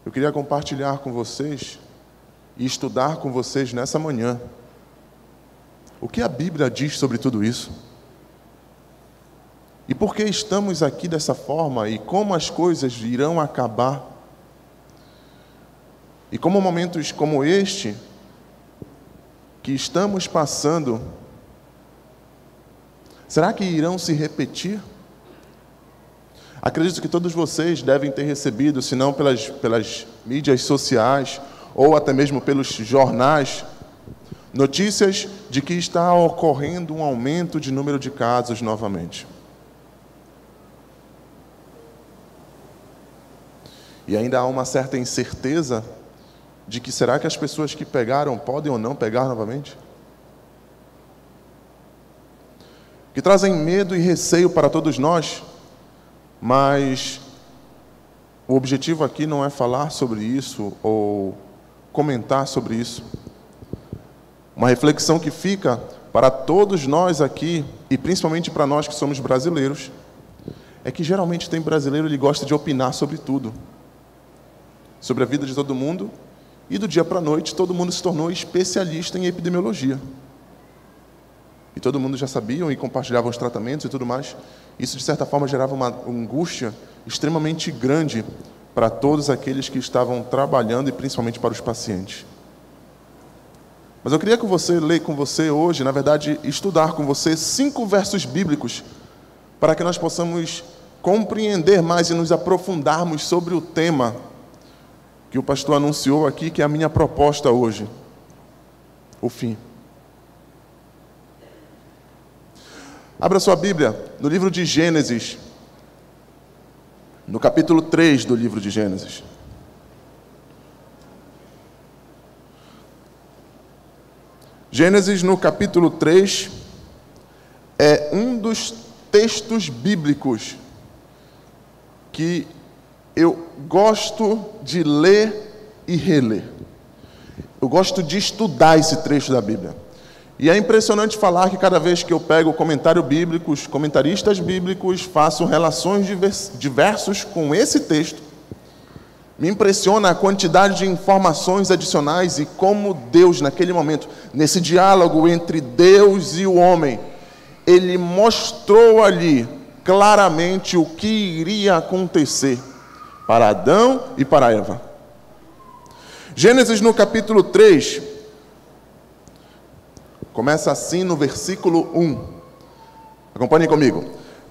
Eu queria compartilhar com vocês e estudar com vocês nessa manhã o que a Bíblia diz sobre tudo isso. E por que estamos aqui dessa forma e como as coisas irão acabar. E como momentos como este que estamos passando, será que irão se repetir? Acredito que todos vocês devem ter recebido, se não pelas mídias sociais ou até mesmo pelos jornais, notícias de que está ocorrendo um aumento de número de casos novamente. E ainda há uma certa incerteza de que será que as pessoas que pegaram podem ou não pegar novamente? Que trazem medo e receio para todos nós, mas o objetivo aqui não é falar sobre isso ou comentar sobre isso. Uma reflexão que fica para todos nós aqui, e principalmente para nós que somos brasileiros, é que geralmente tem brasileiro, ele gosta de opinar sobre tudo. Sobre a vida de todo mundo, e do dia para a noite todo mundo se tornou especialista em epidemiologia. E todo mundo já sabia e compartilhava os tratamentos e tudo mais. Isso, de certa forma, gerava uma angústia extremamente grande para todos aqueles que estavam trabalhando e principalmente para os pacientes. Mas eu queria que você ler com você hoje, na verdade, estudar com você 5 versos bíblicos para que nós possamos compreender mais e nos aprofundarmos sobre o tema que o pastor anunciou aqui, que é a minha proposta hoje, o fim. Abra sua Bíblia no livro de Gênesis, no capítulo 3 do livro de Gênesis. Gênesis, no capítulo 3, é um dos textos bíblicos que eu gosto de ler e reler. Eu gosto de estudar esse trecho da Bíblia. E é impressionante falar que cada vez que eu pego o comentário bíblico, os comentaristas bíblicos, faço relações diversos com esse texto, me impressiona a quantidade de informações adicionais e como Deus, naquele momento, nesse diálogo entre Deus e o homem, Ele mostrou ali claramente o que iria acontecer para Adão e para Eva. Gênesis, no capítulo 3, começa assim no versículo 1. Acompanhem comigo.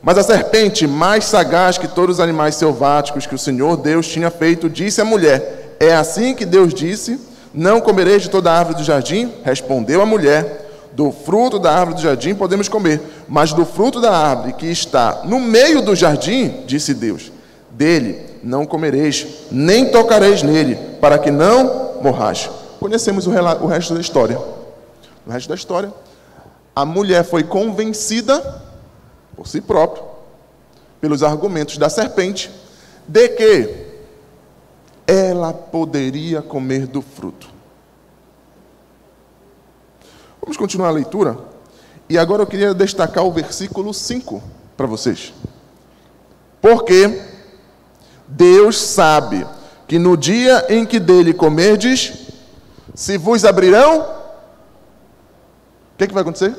Mas a serpente, mais sagaz que todos os animais selváticos que o Senhor Deus tinha feito, disse à mulher: é assim que Deus disse: não comereis de toda a árvore do jardim? Respondeu a mulher: do fruto da árvore do jardim podemos comer, mas do fruto da árvore que está no meio do jardim, disse Deus, dele não comereis, nem tocareis nele, para que não morrais. Conhecemos o resto da história. No resto da história, a mulher foi convencida por si própria, pelos argumentos da serpente, de que ela poderia comer do fruto. Vamos continuar a leitura. E agora eu queria destacar o versículo 5 para vocês. Porque Deus sabe que no dia em que dele comerdes, se vos abrirão... O que vai acontecer?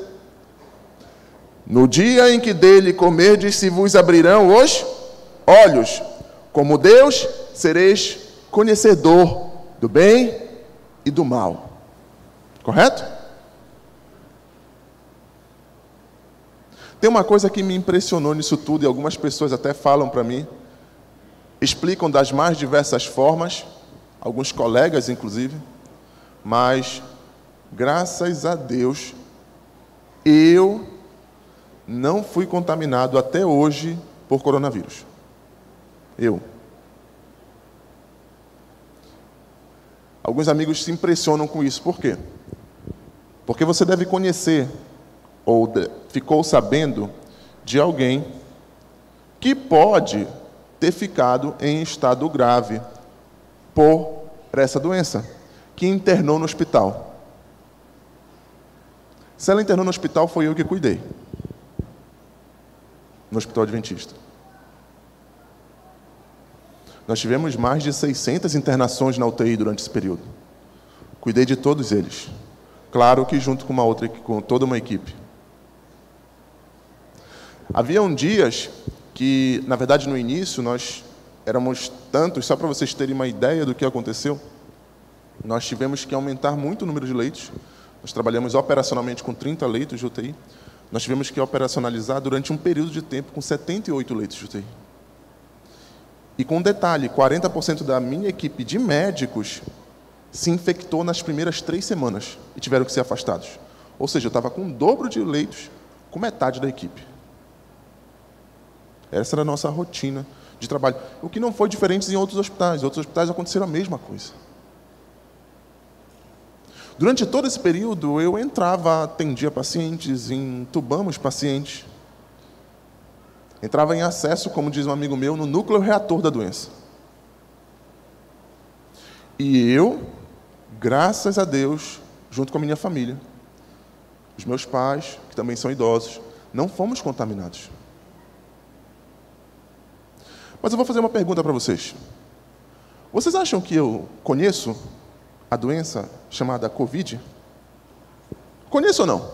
No dia em que dele comerdes, se vos abrirão os olhos. Como Deus, sereis conhecedor do bem e do mal. Correto? Tem uma coisa que me impressionou nisso tudo, e algumas pessoas até falam para mim, explicam das mais diversas formas, alguns colegas inclusive, mas graças a Deus, eu não fui contaminado até hoje por coronavírus. Alguns amigos se impressionam com isso. Por quê? Porque você deve conhecer, ou ficou sabendo, de alguém que pode ter ficado em estado grave por essa doença, que internou no hospital. Se ela internou no hospital, foi eu que cuidei. No Hospital Adventista. Nós tivemos mais de 600 internações na UTI durante esse período. Cuidei de todos eles. Claro que junto com toda uma equipe. Haviam dias que, na verdade, no início, nós éramos tantos, só para vocês terem uma ideia do que aconteceu, nós tivemos que aumentar muito o número de leitos. Nós trabalhamos operacionalmente com 30 leitos de UTI. Nós tivemos que operacionalizar durante um período de tempo com 78 leitos de UTI. E com um detalhe, 40% da minha equipe de médicos se infectou nas primeiras 3 semanas e tiveram que ser afastados. Ou seja, eu estava com o dobro de leitos, com metade da equipe. Essa era a nossa rotina de trabalho. O que não foi diferente em outros hospitais. Em outros hospitais aconteceu a mesma coisa. Durante todo esse período, eu entrava, atendia pacientes, entubamos pacientes. Entrava em acesso, como diz um amigo meu, no núcleo reator da doença. E eu, graças a Deus, junto com a minha família, os meus pais, que também são idosos, não fomos contaminados. Mas eu vou fazer uma pergunta para vocês. Vocês acham que eu conheço a doença chamada Covid? Conheço ou não?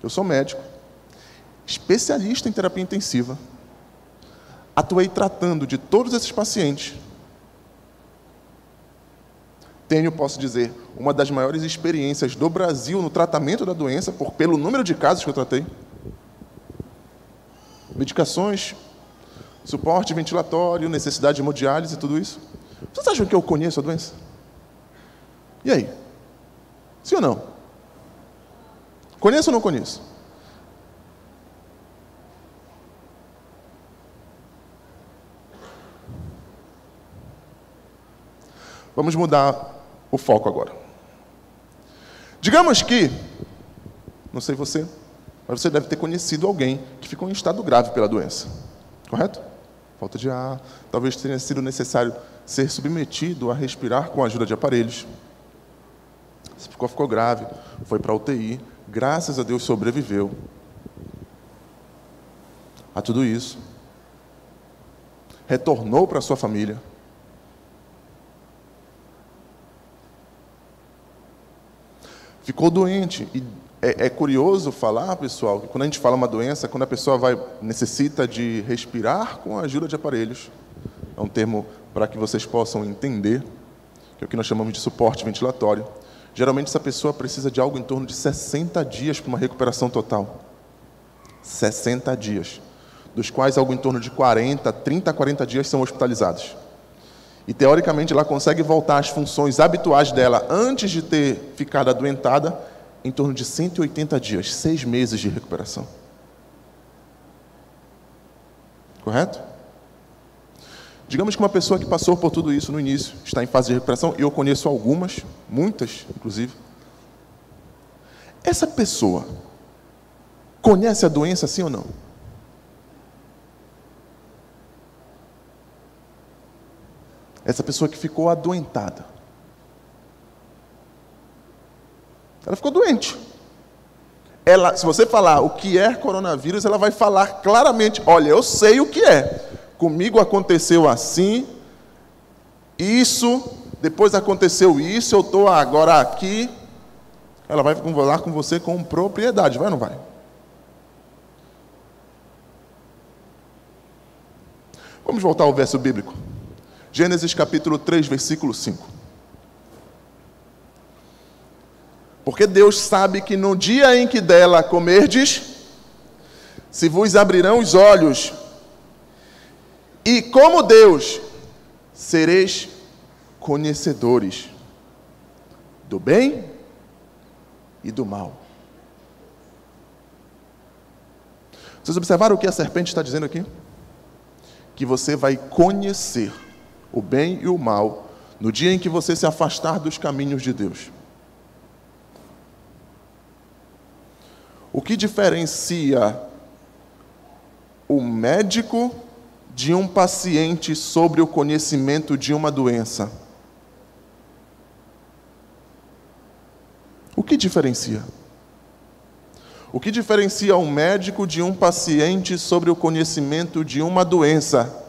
Eu sou médico, especialista em terapia intensiva, atuei tratando de todos esses pacientes. Tenho, posso dizer, uma das maiores experiências do Brasil no tratamento da doença, pelo número de casos que eu tratei. Medicações, suporte ventilatório, necessidade de hemodiálise e tudo isso. Vocês acham que eu conheço a doença? E aí? Sim ou não? Conheço ou não conheço? Vamos mudar o foco agora. Digamos que, não sei você, mas você deve ter conhecido alguém que ficou em estado grave pela doença. Correto? Falta de ar, talvez tenha sido necessário ser submetido a respirar com a ajuda de aparelhos. Ficou grave, foi para a UTI, graças a Deus sobreviveu a tudo isso. Retornou para a sua família. Ficou doente. E é curioso falar, pessoal, que quando a gente fala uma doença, quando a pessoa necessita de respirar com a ajuda de aparelhos, é um termo para que vocês possam entender, que é o que nós chamamos de suporte ventilatório. Geralmente essa pessoa precisa de algo em torno de 60 dias para uma recuperação total. 60 dias, dos quais algo em torno de 30 a 40 dias são hospitalizados. E, teoricamente, ela consegue voltar às funções habituais dela antes de ter ficado adoentada em torno de 180 dias, 6 meses de recuperação. Correto? Digamos que uma pessoa que passou por tudo isso no início, está em fase de recuperação, e eu conheço algumas, muitas, inclusive. Essa pessoa conhece a doença, sim ou não? Essa pessoa que ficou adoentada. Ela ficou doente. Se você falar o que é coronavírus, ela vai falar claramente, olha, eu sei o que é. Comigo aconteceu assim, isso, depois aconteceu isso, eu estou agora aqui. Ela vai falar com você com propriedade, vai ou não vai? Vamos voltar ao verso bíblico. Gênesis capítulo 3, versículo 5. Porque Deus sabe que no dia em que dela comerdes, se vos abrirão os olhos, e como Deus, sereis conhecedores do bem e do mal. Vocês observaram o que a serpente está dizendo aqui? Que você vai conhecer o bem e o mal no dia em que você se afastar dos caminhos de Deus. O que diferencia o médico de um paciente sobre o conhecimento de uma doença? O que diferencia? O que diferencia um médico de um paciente sobre o conhecimento de uma doença?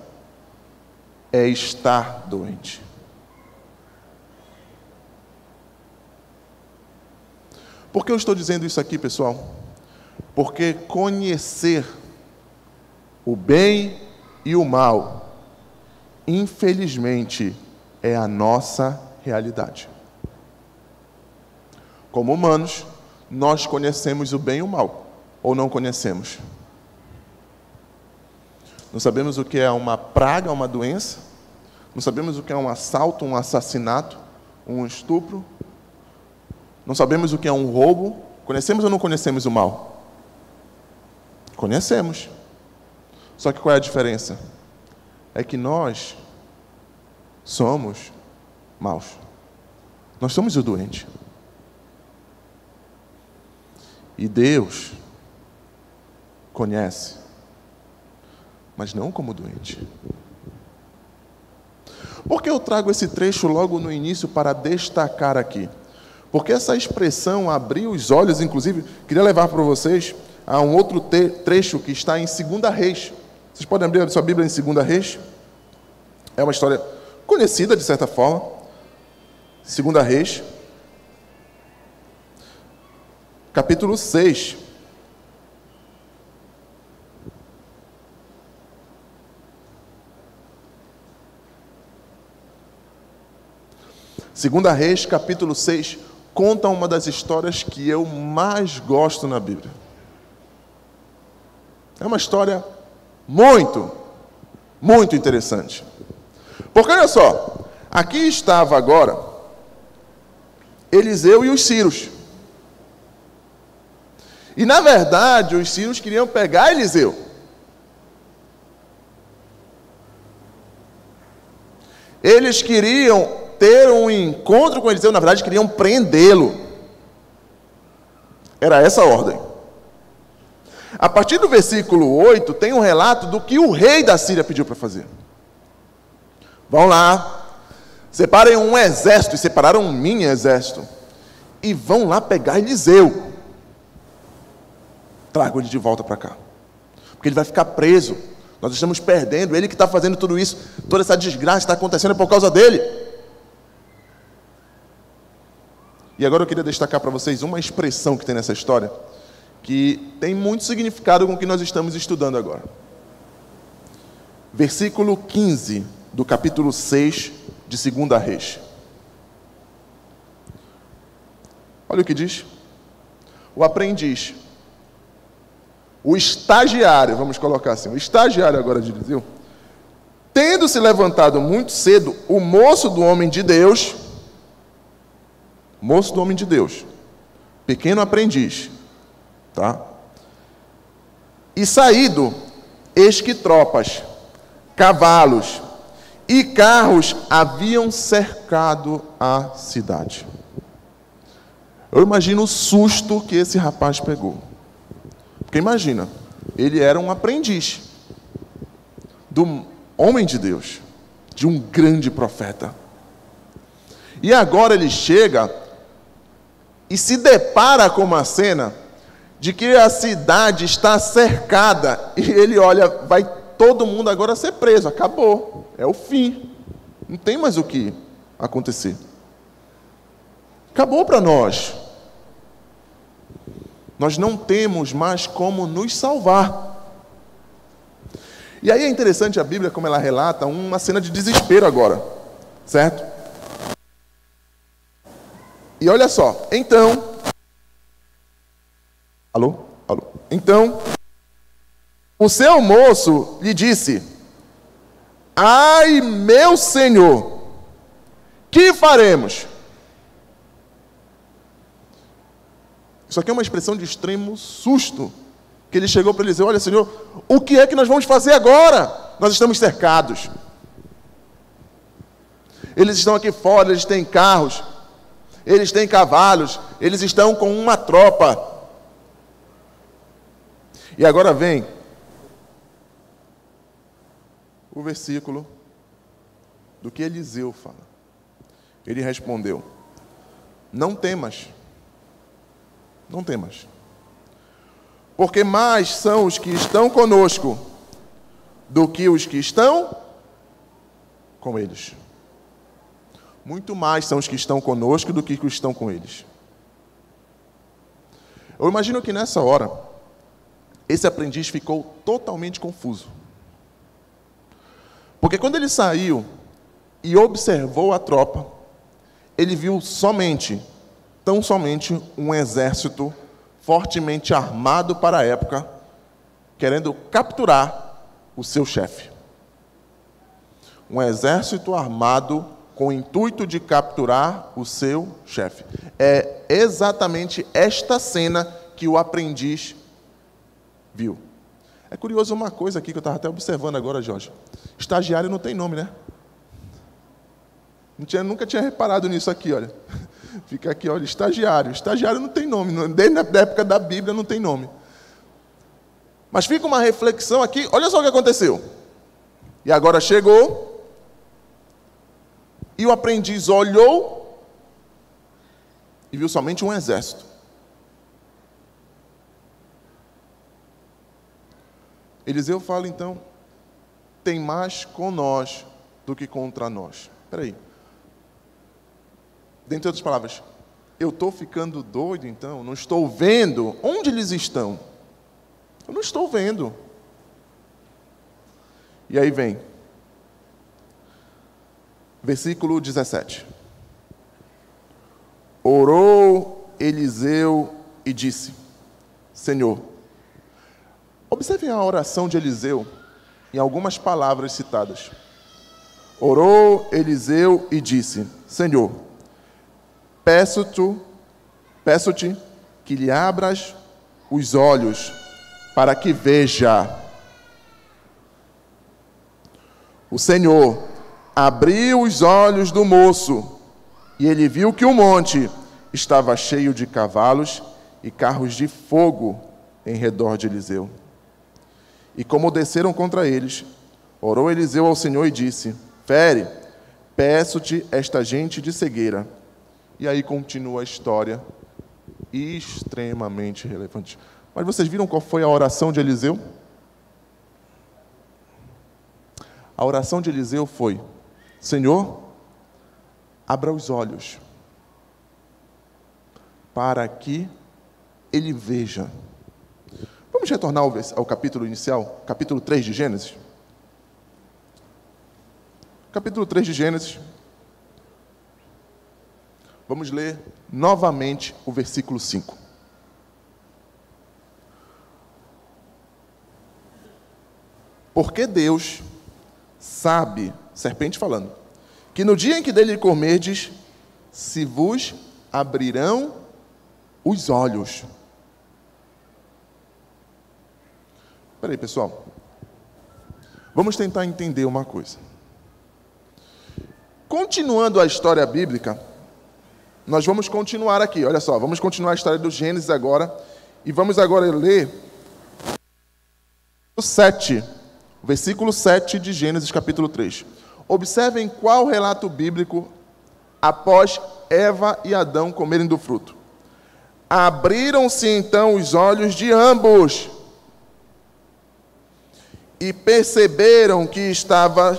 é estar doente. Por que eu estou dizendo isso aqui, pessoal? Porque conhecer o bem e o mal, infelizmente, é a nossa realidade. Como humanos, nós conhecemos o bem e o mal, ou não conhecemos? Não sabemos o que é uma praga, uma doença? Não sabemos o que é um assalto, um assassinato, um estupro? Não sabemos o que é um roubo? Conhecemos ou não conhecemos o mal? Conhecemos. Só que qual é a diferença? É que nós somos maus. Nós somos o doente. E Deus conhece, mas não como doente. Por que eu trago esse trecho logo no início para destacar aqui? Porque essa expressão, abrir os olhos, inclusive, queria levar para vocês a um outro trecho que está em 2 Reis. Vocês podem abrir a sua Bíblia em 2 Reis? É uma história conhecida, de certa forma. 2 Reis, capítulo 6. Segunda Reis, capítulo 6, conta uma das histórias que eu mais gosto na Bíblia. É uma história muito, muito interessante. Porque olha só, aqui estava agora Eliseu e os Círios. E na verdade, os Círios queriam pegar Eliseu. Eles queriam ter um encontro com Eliseu, na verdade, queriam prendê-lo. Era essa a ordem. A partir do versículo 8, tem um relato do que o rei da Síria pediu para fazer. Vão lá, separem um exército, e separaram um mini exército, e vão lá pegar Eliseu. Tragam ele de volta para cá, porque ele vai ficar preso. Nós estamos perdendo, ele que está fazendo tudo isso, toda essa desgraça está acontecendo por causa dele. E agora eu queria destacar para vocês uma expressão que tem nessa história, que tem muito significado com o que nós estamos estudando agora. Versículo 15 do capítulo 6 de 2 Reis. Olha o que diz. O aprendiz, o estagiário, vamos colocar assim, o estagiário agora de Eliseu, tendo se levantado muito cedo, o moço do homem de Deus, pequeno aprendiz, tá? E saído, eis que tropas, cavalos e carros haviam cercado a cidade. Eu imagino o susto que esse rapaz pegou. Porque imagina, ele era um aprendiz do homem de Deus, de um grande profeta. E agora ele chega e se depara com uma cena de que a cidade está cercada, e ele olha, vai todo mundo agora ser preso, acabou, é o fim, não tem mais o que acontecer, acabou para nós não temos mais como nos salvar. E aí é interessante a Bíblia, como ela relata, uma cena de desespero agora, certo? E olha só, então, então, o seu moço lhe disse: ai, meu senhor, que faremos? Isso aqui é uma expressão de extremo susto, que ele chegou para Eliseu: olha, Senhor, o que é que nós vamos fazer agora? Nós estamos cercados. Eles estão aqui fora, eles têm carros, eles têm cavalos, eles estão com uma tropa. E agora vem o versículo do que Eliseu fala. Ele respondeu: não temas, porque mais são os que estão conosco do que os que estão com eles. Muito mais são os que estão conosco do que os que estão com eles. Eu imagino que nessa hora, esse aprendiz ficou totalmente confuso. Porque quando ele saiu e observou a tropa, ele viu tão somente um exército fortemente armado para a época, querendo capturar o seu chefe. Um exército armado com o intuito de capturar o seu chefe. É exatamente esta cena que o aprendiz viu. É curioso uma coisa aqui que eu estava até observando agora, Jorge. Estagiário não tem nome, né? Nunca tinha reparado nisso aqui, olha. Fica aqui, olha, estagiário. Estagiário não tem nome. Desde a época da Bíblia não tem nome. Mas fica uma reflexão aqui. Olha só o que aconteceu. E agora chegou. E o aprendiz olhou e viu somente um exército. Eliseu fala, então, tem mais com nós do que contra nós. Espera aí. Dentre outras palavras, eu estou ficando doido, então? Não estou vendo? Onde eles estão? Eu não estou vendo. E aí vem. Versículo 17. Orou Eliseu e disse, Senhor. Observem a oração de Eliseu em algumas palavras citadas. Orou Eliseu e disse, Senhor, peço-te que lhe abras os olhos para que veja. O Senhor abriu os olhos do moço e ele viu que o monte estava cheio de cavalos e carros de fogo em redor de Eliseu. E como desceram contra eles, orou Eliseu ao Senhor e disse, fere, peço-te esta gente de cegueira. E aí continua a história, extremamente relevante. Mas vocês viram qual foi a oração de Eliseu? A oração de Eliseu foi, Senhor, abra os olhos, para que ele veja. Vamos retornar ao capítulo inicial, capítulo 3 de Gênesis? Capítulo 3 de Gênesis. Vamos ler novamente o versículo 5. Porque Deus sabe, serpente falando, que no dia em que dele comerdes, se vos abrirão os olhos. Espera aí, pessoal. Vamos tentar entender uma coisa. Continuando a história bíblica, nós vamos continuar aqui. Olha só, vamos continuar a história do Gênesis agora. E vamos agora ler o versículo 7 de Gênesis, capítulo 3. Observem qual relato bíblico após Eva e Adão comerem do fruto. Abriram-se então os olhos de ambos e perceberam que estavam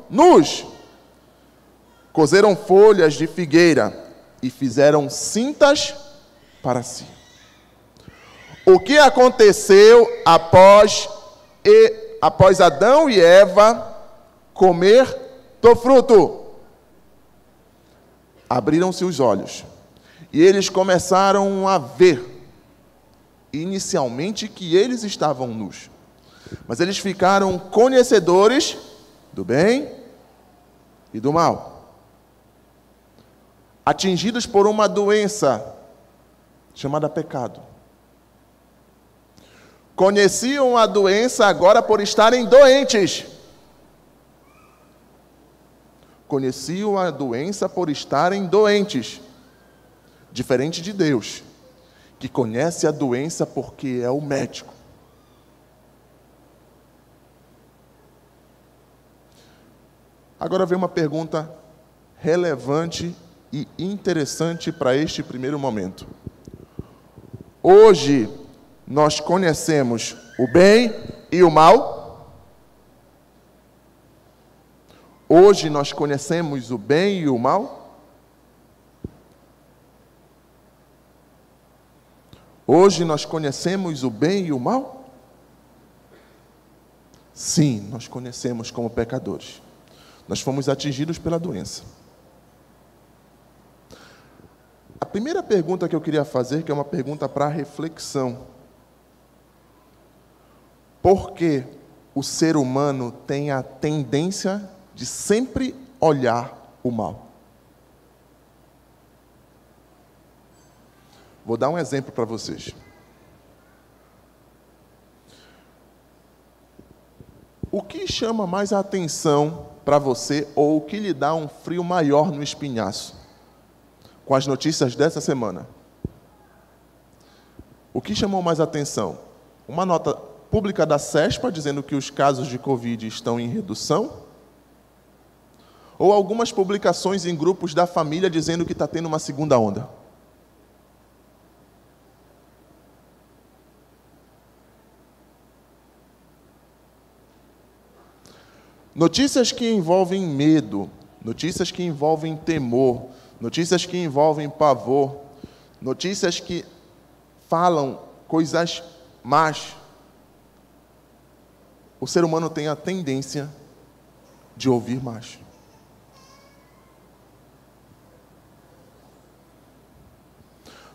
nus. Cozeram folhas de figueira e fizeram cintas para si. O que aconteceu após Adão e Eva comer do fruto? Abriram-se os olhos e eles começaram a ver, inicialmente, que eles estavam nus. Mas eles ficaram conhecedores do bem e do mal, atingidos por uma doença chamada pecado. Conheciam a doença agora por estarem doentes. Conheciam a doença por estarem doentes. Diferente de Deus, que conhece a doença porque é o médico. Agora vem uma pergunta relevante e interessante para este primeiro momento. Hoje, nós conhecemos o bem e o mal? Hoje nós conhecemos o bem e o mal? Hoje nós conhecemos o bem e o mal? Sim, nós conhecemos como pecadores. Nós fomos atingidos pela doença. A primeira pergunta que eu queria fazer, que é uma pergunta para reflexão. Por que o ser humano tem a tendência de sempre olhar o mal? Vou dar um exemplo para vocês. O que chama mais a atenção para você, ou o que lhe dá um frio maior no espinhaço? Com as notícias dessa semana. O que chamou mais a atenção? Uma nota pública da CESPA dizendo que os casos de Covid estão em redução? Ou algumas publicações em grupos da família dizendo que está tendo uma segunda onda? Notícias que envolvem medo, notícias que envolvem temor, notícias que envolvem pavor, notícias que falam coisas más. O ser humano tem a tendência de ouvir mais.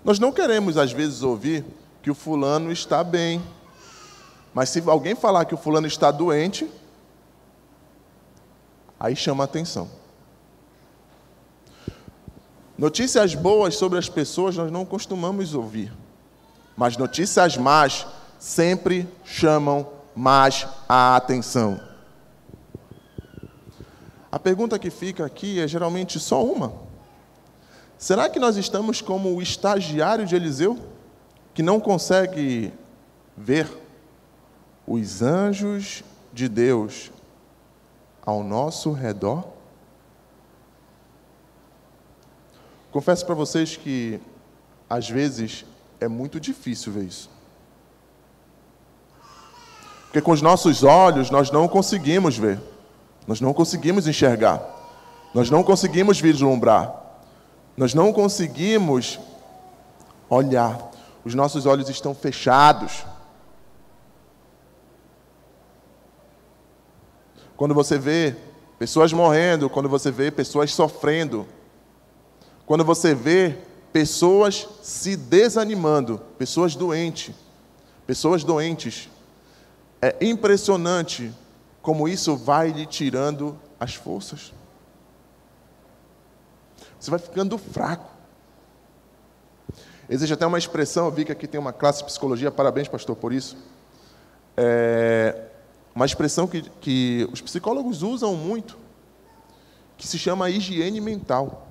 Nós não queremos, às vezes, ouvir que o fulano está bem. Mas se alguém falar que o fulano está doente, aí chama a atenção. Notícias boas sobre as pessoas nós não costumamos ouvir. Mas notícias más sempre chamam mais a atenção. A pergunta que fica aqui é geralmente só uma. Será que nós estamos como o estagiário de Eliseu, que não consegue ver os anjos de Deus ao nosso redor? Confesso para vocês que, às vezes, é muito difícil ver isso. Porque com os nossos olhos nós não conseguimos ver. Nós não conseguimos enxergar. Nós não conseguimos vislumbrar. Nós não conseguimos olhar. Os nossos olhos estão fechados. Quando você vê pessoas morrendo, quando você vê pessoas sofrendo, quando você vê pessoas se desanimando, pessoas doentes, é impressionante como isso vai lhe tirando as forças. Você vai ficando fraco. Existe até uma expressão, eu vi que aqui tem uma classe de psicologia, parabéns, pastor, por isso. Uma expressão que os psicólogos usam muito, que se chama higiene mental.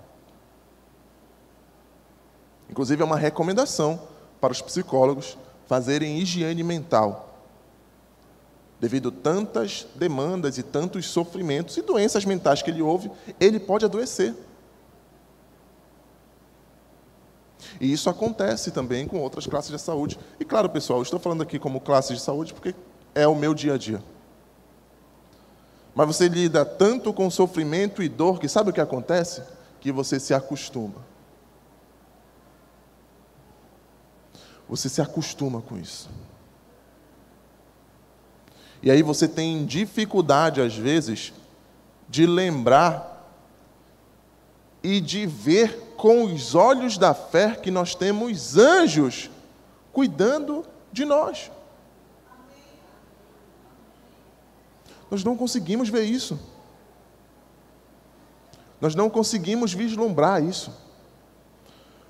Inclusive, é uma recomendação para os psicólogos fazerem higiene mental. Devido a tantas demandas e tantos sofrimentos e doenças mentais que ele ouve, ele pode adoecer. E isso acontece também com outras classes de saúde. E claro, pessoal, eu estou falando aqui como classe de saúde porque é o meu dia a dia. Mas você lida tanto com sofrimento e dor que sabe o que acontece? Que você se acostuma. Você se acostuma com isso. E aí você tem dificuldade, às vezes, de lembrar e de ver com os olhos da fé que nós temos anjos cuidando de nós. Nós não conseguimos ver isso. Nós não conseguimos vislumbrar isso.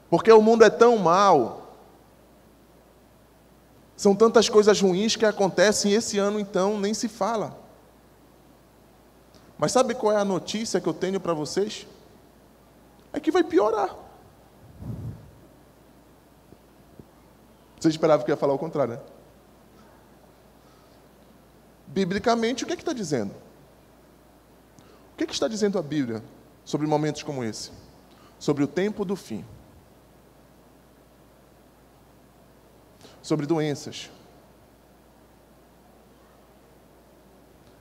Porque o mundo é tão mau. São tantas coisas ruins que acontecem e esse ano, então, nem se fala. Mas sabe qual é a notícia que eu tenho para vocês? É que vai piorar. Você esperava que eu ia falar o contrário, né? Biblicamente, o que é que está dizendo? O que é que está dizendo a Bíblia sobre momentos como esse? Sobre o tempo do fim. Sobre doenças.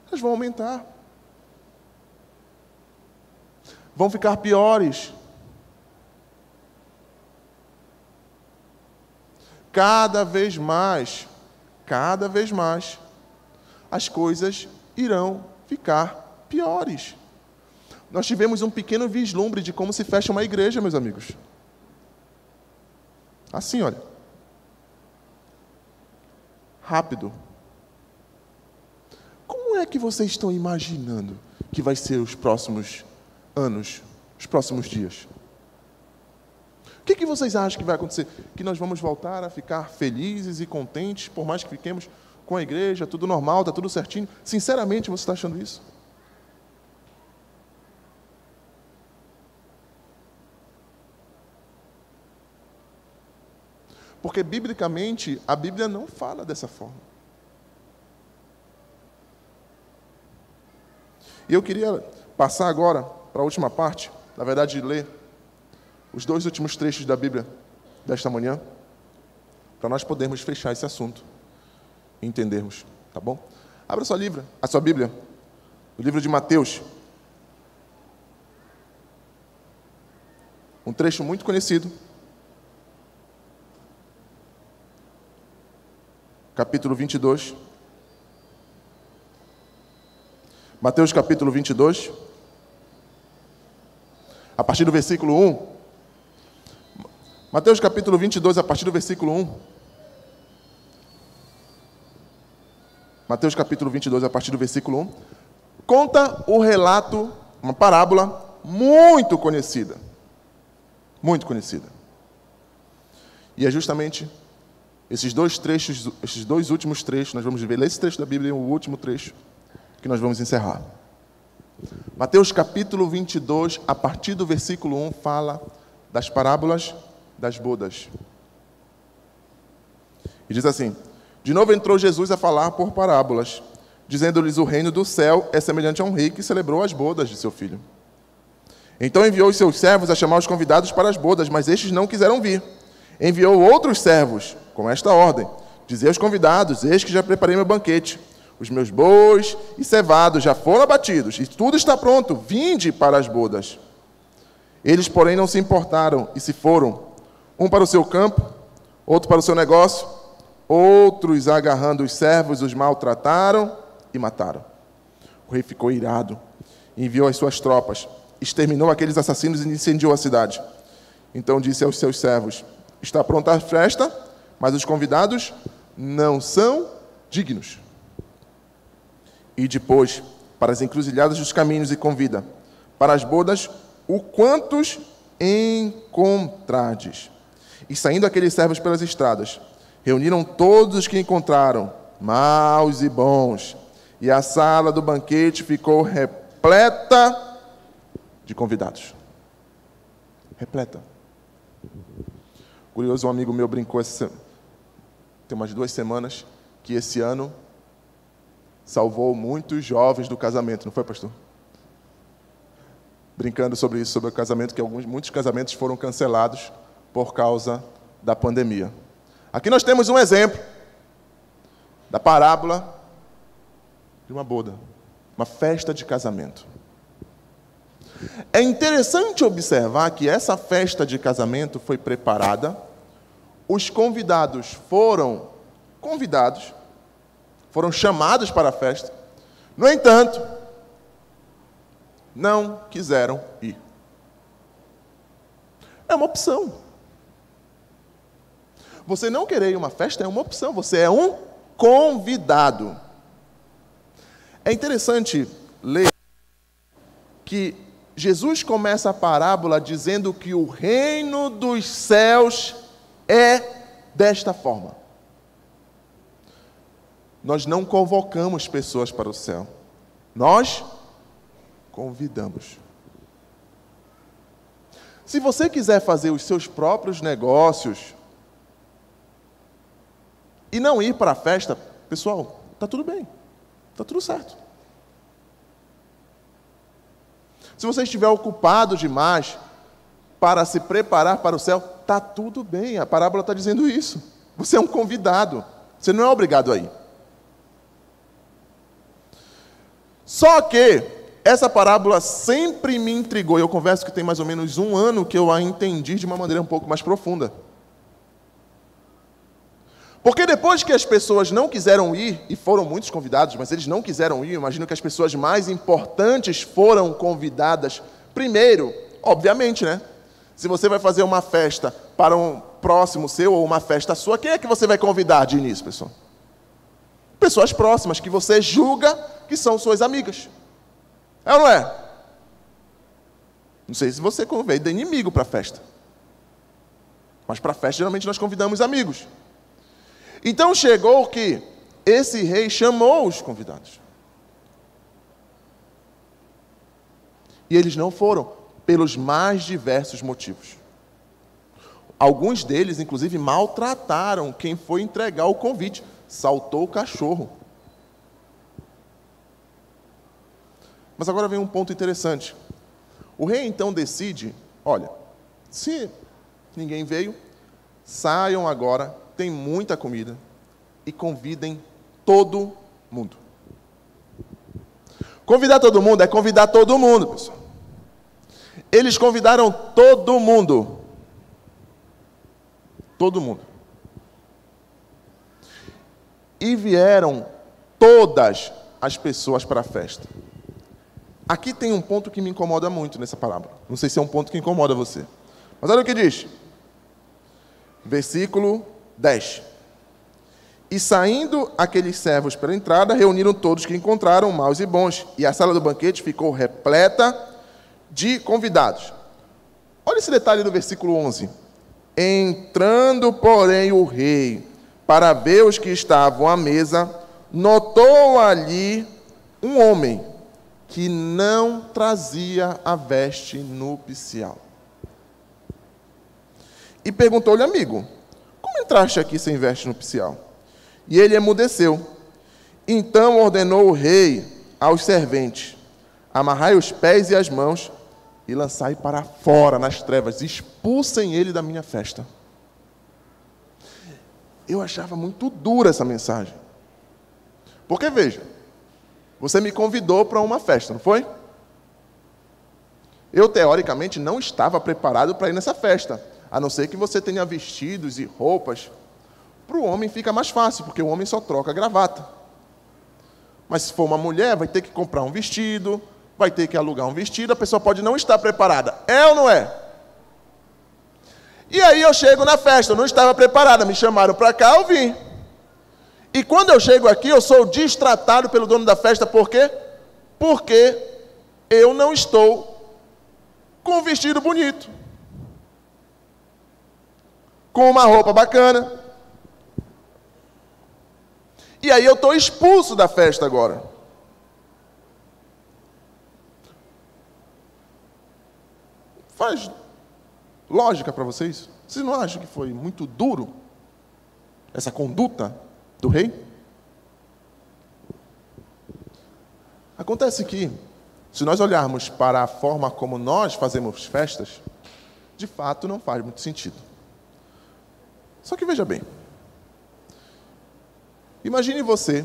Elas vão aumentar. vão ficar piores. Cada vez mais, as coisas irão ficar piores. Nós tivemos um pequeno vislumbre de como se fecha uma igreja, meus amigos. Assim, olha. Rápido. Como é que vocês estão imaginando que vai ser os próximos anos, os próximos dias? O que vocês acham que vai acontecer? Que nós vamos voltar a ficar felizes e contentes, por mais que fiquemos com a igreja, tudo normal, está tudo certinho? Sinceramente, você está achando isso? Porque, biblicamente, a Bíblia não fala dessa forma. E eu queria passar agora para a última parte, na verdade, ler os 2 últimos trechos da Bíblia desta manhã, para nós podermos fechar esse assunto e entendermos, tá bom? Abra a sua Bíblia, o livro de Mateus. Um trecho muito conhecido. Capítulo 22. Mateus capítulo 22. A partir do versículo 1. Mateus capítulo 22, a partir do versículo 1. Mateus capítulo 22, a partir do versículo 1. Conta o relato, uma parábola muito conhecida. Muito conhecida. E é justamente esses 2 trechos, esses 2 últimos trechos, nós vamos ver esse trecho da Bíblia e o último trecho que nós vamos encerrar. Mateus capítulo 22, a partir do versículo 1, fala das parábolas das bodas. E diz assim: de novo entrou Jesus a falar por parábolas, dizendo-lhes: o reino do céu é semelhante a um rei que celebrou as bodas de seu filho. Então enviou os seus servos a chamar os convidados para as bodas, mas estes não quiseram vir. Enviou outros servos, com esta ordem: dizei aos convidados: eis que já preparei meu banquete. Os meus bois e cevados já foram abatidos, e tudo está pronto. Vinde para as bodas. Eles, porém, não se importaram e se foram, um para o seu campo, outro para o seu negócio. Outros, agarrando os servos, os maltrataram e mataram. O rei ficou irado, enviou as suas tropas, exterminou aqueles assassinos e incendiou a cidade. Então disse aos seus servos: está pronta a festa, mas os convidados não são dignos. E depois, para as encruzilhadas dos caminhos e convida, para as bodas, o quantos encontrardes. E saindo aqueles servos pelas estradas, reuniram todos os que encontraram, maus e bons, e a sala do banquete ficou repleta de convidados. Repleta. Curioso, um amigo meu brincou tem umas 2 semanas, que esse ano salvou muitos jovens do casamento, não foi, pastor? Brincando sobre isso, sobre o casamento, que muitos casamentos foram cancelados por causa da pandemia. Aqui nós temos um exemplo da parábola de uma boda, uma festa de casamento. É interessante observar que essa festa de casamento foi preparada, os convidados foram chamados para a festa, no entanto, não quiseram ir. É uma opção. Você não querer ir a uma festa é uma opção, você é um convidado. É interessante ler que Jesus começa a parábola dizendo que o reino dos céus é desta forma. Nós não convocamos pessoas para o céu, nós convidamos. Se você quiser fazer os seus próprios negócios e não ir para a festa, pessoal, está tudo bem, está tudo certo. Se você estiver ocupado demais para se preparar para o céu, está tudo bem, a parábola está dizendo isso. Você é um convidado, você não é obrigado a ir. Só que Essa parábola sempre me intrigou. Eu confesso que tem mais ou menos 1 ano que eu a entendi de uma maneira um pouco mais profunda. Porque depois que as pessoas não quiseram ir, e foram muitos convidados, mas eles não quiseram ir, eu imagino que as pessoas mais importantes foram convidadas primeiro, obviamente, né? Se você vai fazer uma festa para um próximo seu ou uma festa sua, quem é que você vai convidar de início, pessoal? Pessoas próximas, que você julga que são suas amigas. É ou não é? Não sei se você convida inimigo para a festa. Mas para a festa, geralmente, nós convidamos amigos. Então, chegou que esse rei chamou os convidados. E eles não foram, pelos mais diversos motivos. Alguns deles, inclusive, maltrataram quem foi entregar o convite. Saltou o cachorro. Mas agora vem um ponto interessante. O rei então decide, olha, se ninguém veio, saiam agora, tem muita comida, e convidem todo mundo. Convidar todo mundo é convidar todo mundo, pessoal. Eles convidaram todo mundo. Todo mundo. E vieram todas as pessoas para a festa. Aqui tem um ponto que me incomoda muito nessa parábola. Não sei se é um ponto que incomoda você. Mas olha o que diz. Versículo 10. E saindo aqueles servos pela entrada, reuniram todos que encontraram, maus e bons. E a sala do banquete ficou repleta de convidados. Olha esse detalhe do versículo 11. Entrando, porém, o rei, para ver os que estavam à mesa, notou ali um homem que não trazia a veste nupcial. E perguntou-lhe, amigo, como entraste aqui sem veste nupcial? E ele emudeceu. Então ordenou o rei aos serventes, amarrai os pés e as mãos e lançai para fora nas trevas, expulsem ele da minha festa. Eu achava muito dura essa mensagem. Porque, veja, você me convidou para uma festa, não foi? Eu, teoricamente, não estava preparado para ir nessa festa, a não ser que você tenha vestidos e roupas. Para o homem fica mais fácil, porque o homem só troca gravata. Mas se for uma mulher, vai ter que comprar um vestido, vai ter que alugar um vestido, a pessoa pode não estar preparada. É ou não é? E aí eu chego na festa, eu não estava preparada, me chamaram para cá, eu vim. E quando eu chego aqui, eu sou destratado pelo dono da festa, por quê? Porque eu não estou com um vestido bonito, com uma roupa bacana. E aí eu estou expulso da festa agora. Faz lógica para vocês? Vocês não acham que foi muito duro essa conduta do rei? Acontece que, se nós olharmos para a forma como nós fazemos festas, de fato não faz muito sentido. Só que veja bem, imagine você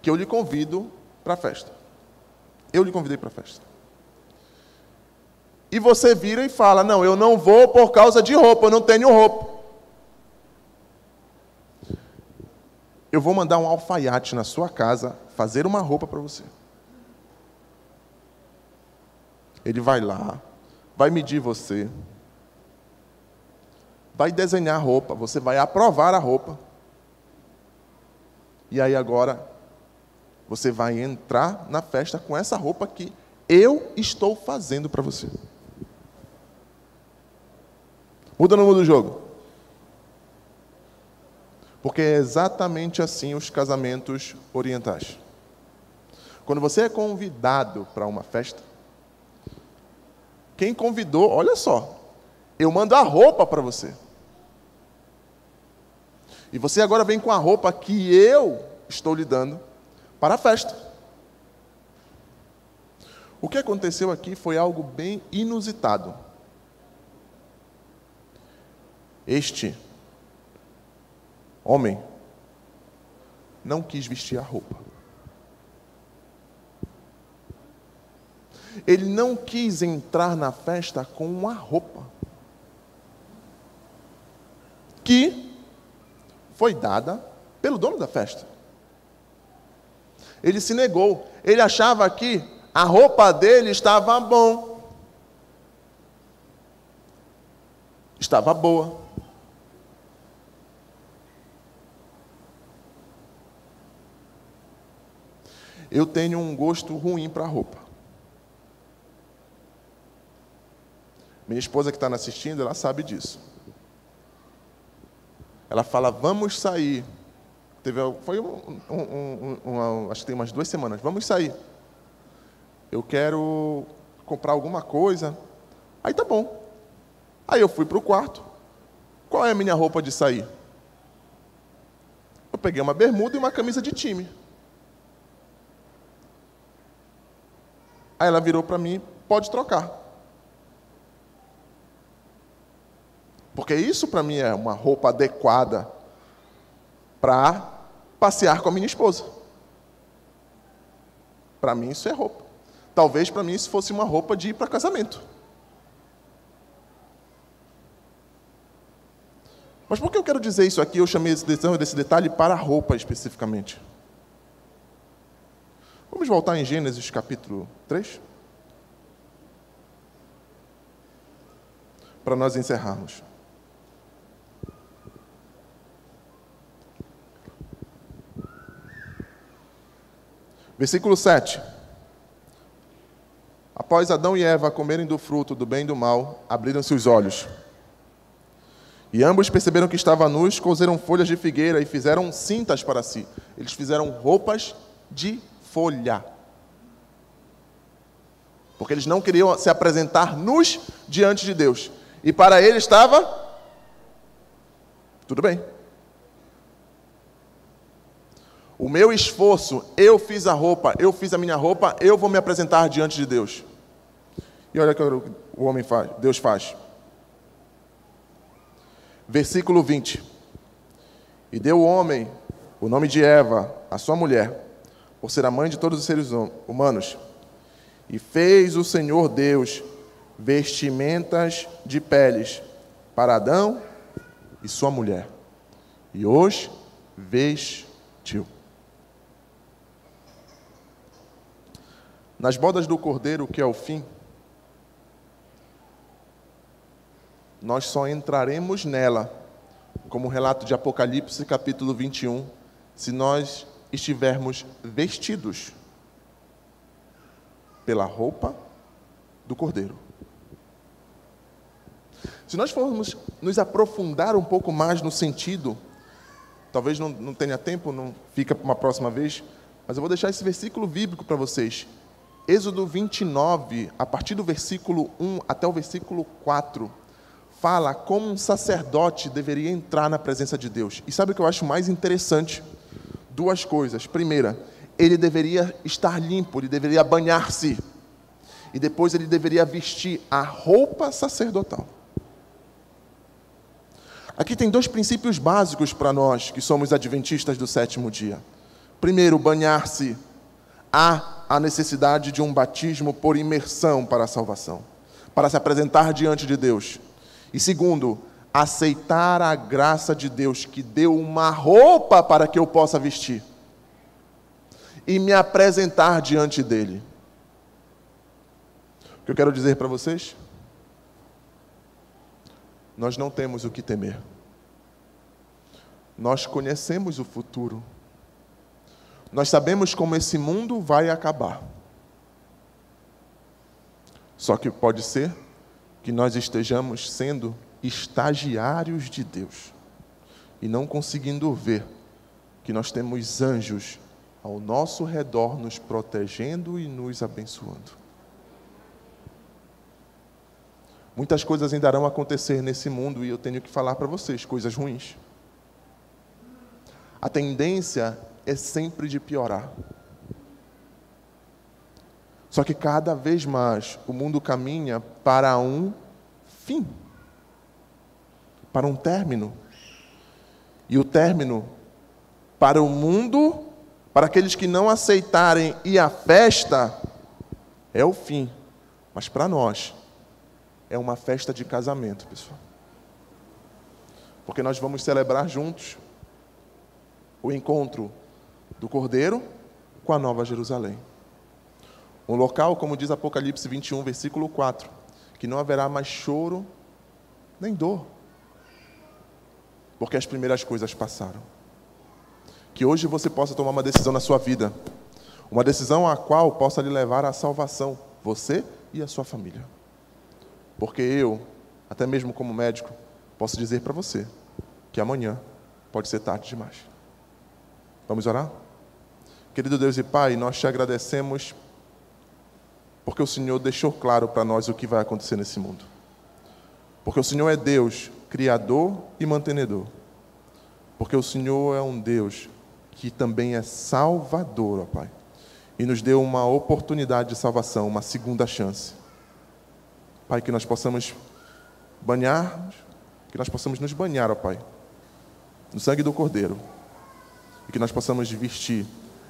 que eu lhe convido para a festa. Eu lhe convidei para a festa. E você vira e fala, não, eu não vou por causa de roupa, eu não tenho roupa. Eu vou mandar um alfaiate na sua casa fazer uma roupa para você. Ele vai lá, vai medir você, vai desenhar a roupa, você vai aprovar a roupa. E aí agora, você vai entrar na festa com essa roupa que eu estou fazendo para você. Muda ou não muda o jogo? Porque é exatamente assim os casamentos orientais. Quando você é convidado para uma festa, quem convidou, olha só, eu mando a roupa para você. E você agora vem com a roupa que eu estou lhe dando para a festa. O que aconteceu aqui foi algo bem inusitado. Este homem não quis vestir a roupa. Ele não quis entrar na festa com uma roupa que foi dada pelo dono da festa. Ele se negou. Ele achava que a roupa dele estava bom. Estava boa. Eu tenho um gosto ruim para roupa. Minha esposa que está assistindo, ela sabe disso. Ela fala, vamos sair. Foi acho que tem umas 2 semanas. Vamos sair. Eu quero comprar alguma coisa. Aí tá bom. Aí eu fui para o quarto. Qual é a minha roupa de sair? Eu peguei uma bermuda e uma camisa de time. Aí ela virou para mim, pode trocar. Porque isso para mim é uma roupa adequada para passear com a minha esposa. Para mim isso é roupa. Talvez para mim isso fosse uma roupa de ir para casamento. Mas por que eu quero dizer isso aqui? Eu chamei desse detalhe para a roupa especificamente. Vamos voltar em Gênesis capítulo 3? Para nós encerrarmos. Versículo 7. Após Adão e Eva comerem do fruto do bem e do mal, abriram-se os olhos. E ambos perceberam que estavam nus, coseram folhas de figueira e fizeram cintas para si. Eles fizeram roupas de folha. Porque eles não queriam se apresentar nus diante de Deus. E para ele estava tudo bem. O meu esforço, eu fiz a roupa, eu fiz a minha roupa, eu vou me apresentar diante de Deus. E olha o que o homem faz, Deus faz. Versículo 20. E deu o homem o nome de Eva, a sua mulher, por ser a mãe de todos os seres humanos. E fez o Senhor Deus vestimentas de peles para Adão e sua mulher. E os vestiu. Nas bodas do Cordeiro, que é o fim, nós só entraremos nela, como relato de Apocalipse, capítulo 21, se nós estivermos vestidos pela roupa do Cordeiro. Se nós formos nos aprofundar um pouco mais no sentido, talvez não tenha tempo, não fica para uma próxima vez, mas eu vou deixar esse versículo bíblico para vocês. Êxodo 29, a partir do versículo 1 até o versículo 4, fala como um sacerdote deveria entrar na presença de Deus. E sabe o que eu acho mais interessante? 2 coisas. Primeira, ele deveria estar limpo, ele deveria banhar-se. E depois ele deveria vestir a roupa sacerdotal. Aqui tem 2 princípios básicos para nós, que somos adventistas do 7º dia. Primeiro, banhar-se. Há a necessidade de um batismo por imersão para a salvação, para se apresentar diante de Deus. E segundo, aceitar a graça de Deus, que deu uma roupa para que eu possa vestir e me apresentar diante dele. O que eu quero dizer para vocês? Nós não temos o que temer. Nós conhecemos o futuro. Nós sabemos como esse mundo vai acabar. Só que pode ser que nós estejamos sendo estagiários de Deus e não conseguindo ver que nós temos anjos ao nosso redor nos protegendo e nos abençoando. Muitas coisas ainda irão acontecer nesse mundo e eu tenho que falar para vocês, coisas ruins. A tendência é sempre de piorar. Só que cada vez mais o mundo caminha para um fim, para um término. E o término para o mundo, para aqueles que não aceitarem ir à festa, é o fim. Mas para nós, é uma festa de casamento, pessoal. Porque nós vamos celebrar juntos o encontro do Cordeiro com a Nova Jerusalém. Um local, como diz Apocalipse 21, versículo 4, que não haverá mais choro nem dor, porque as primeiras coisas passaram. Que hoje você possa tomar uma decisão na sua vida, uma decisão a qual possa lhe levar à salvação, você e a sua família. Porque eu, até mesmo como médico, posso dizer para você que amanhã pode ser tarde demais. Vamos orar? Querido Deus e Pai, nós te agradecemos porque o Senhor deixou claro para nós o que vai acontecer nesse mundo. Porque o Senhor é Deus, Criador e mantenedor. Porque o Senhor é um Deus que também é Salvador, ó Pai. E nos deu uma oportunidade de salvação, uma segunda chance. Pai, que nós possamos nos banhar, ó Pai, no sangue do Cordeiro. E que nós possamos vestir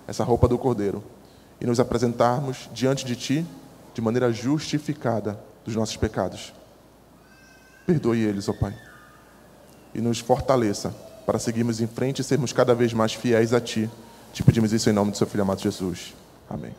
essa roupa do Cordeiro e nos apresentarmos diante de Ti de maneira justificada dos nossos pecados. Perdoe eles, ó Pai, e nos fortaleça para seguirmos em frente e sermos cada vez mais fiéis a Ti. Te pedimos isso em nome do Seu Filho amado Jesus. Amém.